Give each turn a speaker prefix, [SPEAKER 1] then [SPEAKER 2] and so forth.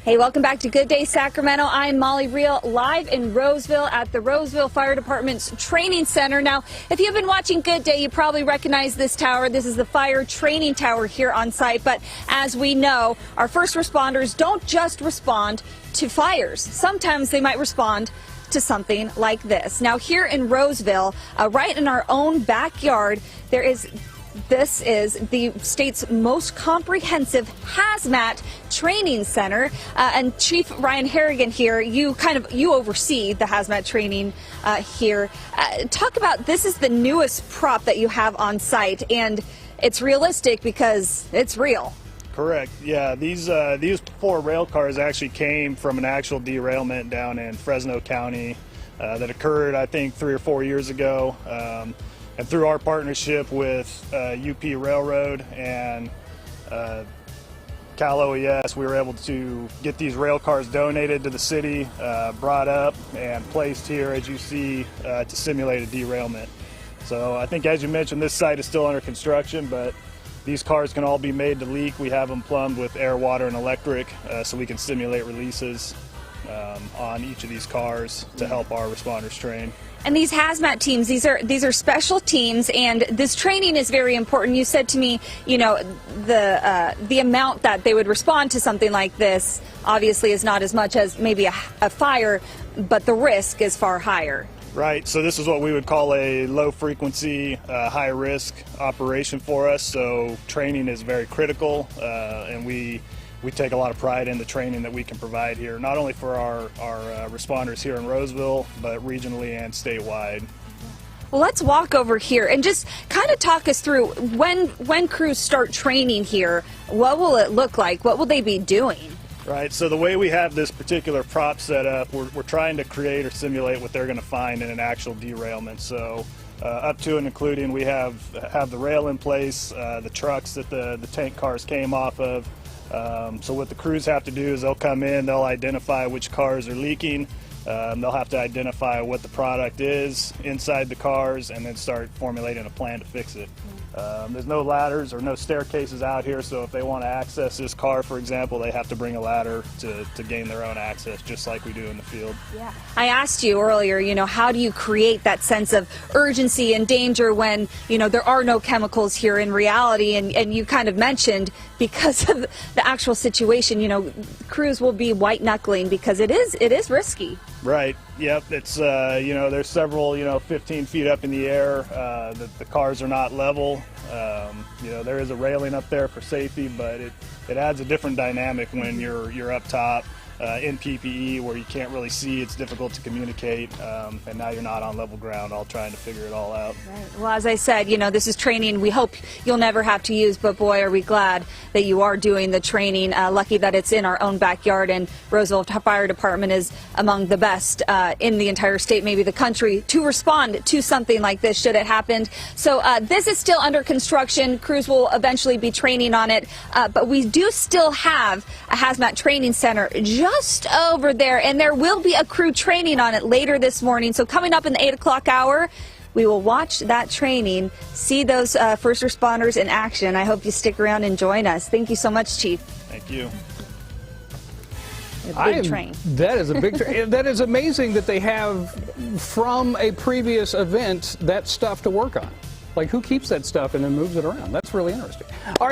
[SPEAKER 1] Hey, welcome back to Good Day Sacramento. I'm Molly Riehl, live in Roseville at the Roseville Fire Department's Training Center. Now, if you've been watching Good Day, you probably recognize this tower. This is the fire training tower here on site. But as we know, our first responders don't just respond to fires. Sometimes they might respond to something like this. Now, here in Roseville, right in our own backyard, this is the state's most comprehensive HAZMAT training center, and Chief Ryan Harrigan here, you oversee the HAZMAT training here. Talk about, this is the newest prop that you have on site, and it's realistic because it's real.
[SPEAKER 2] Correct. Yeah, these 4 rail cars actually came from an actual derailment down in Fresno County that occurred, I think, 3 or 4 years ago. And through our partnership with UP Railroad and Cal OES, we were able to get these rail cars donated to the city, brought up and placed here, as you see, to simulate a derailment. So I think, as you mentioned, this site is still under construction, but these cars can all be made to leak. We have them plumbed with air, water, and electric, so we can simulate releases on each of these cars to help our responders train.
[SPEAKER 1] And these HAZMAT teams, these are special teams, and this training is very important. You said to me, you know, the amount that they would respond to something like this obviously is not as much as maybe a fire, but the risk is far higher.
[SPEAKER 2] Right, so this is what we would call a low frequency, high risk operation for us. So training is very critical, and we take a lot of pride in the training that we can provide here, not only for our responders here in Roseville, but regionally and statewide.
[SPEAKER 1] Well, let's walk over here and just kind of talk us through when crews start training here, what will it look like? What will they be doing?
[SPEAKER 2] Right, so the way we have this particular prop set up, we're trying to create or simulate what they're going to find in an actual derailment. So up to and including, we have the rail in place, the trucks that the tank cars came off of. So what the crews have to do is they'll come in, they'll identify which cars are leaking, they'll have to identify what the product is inside the cars, and then start formulating a plan to fix it. There's no ladders or no staircases out here, so if they want to access this car, for example, they have to bring a ladder to gain their own access, just like we do in the field. Yeah.
[SPEAKER 1] I asked you earlier, you know, how do you create that sense of urgency and danger when, you know, there are no chemicals here in reality, and you kind of mentioned because of the actual situation, you know, crews will be white knuckling because it is risky.
[SPEAKER 2] Right. Yep. It's you know, there's several, you know, 15 feet up in the air. The cars are not level. You know, there is a railing up there for safety, but it adds a different dynamic when you're up top in PPE where you can't really see. It's difficult to communicate, and now you're not on level ground, all trying to figure it all out.
[SPEAKER 1] Right. Well, as I said, you know, this is training we hope you'll never have to use, but boy, are we glad that you are doing the training. Lucky that it's in our own backyard, and Roseville Fire Department is among the best in the entire state, maybe the country, to respond to something like this should it happen. So this is still under construction. Crews will eventually be training on it, but we do still have a HAZMAT training center just over there, and there will be a crew training on it later this morning. So coming up in the 8 o'clock hour, we will watch that training, see those first responders in action. I hope you stick around and join us. Thank you so much, Chief.
[SPEAKER 2] Thank you.
[SPEAKER 1] A big train.
[SPEAKER 3] That is a big train. That is amazing that they have, from a previous event, that stuff to work on. Like, who keeps that stuff and then moves it around? That's really interesting. All right.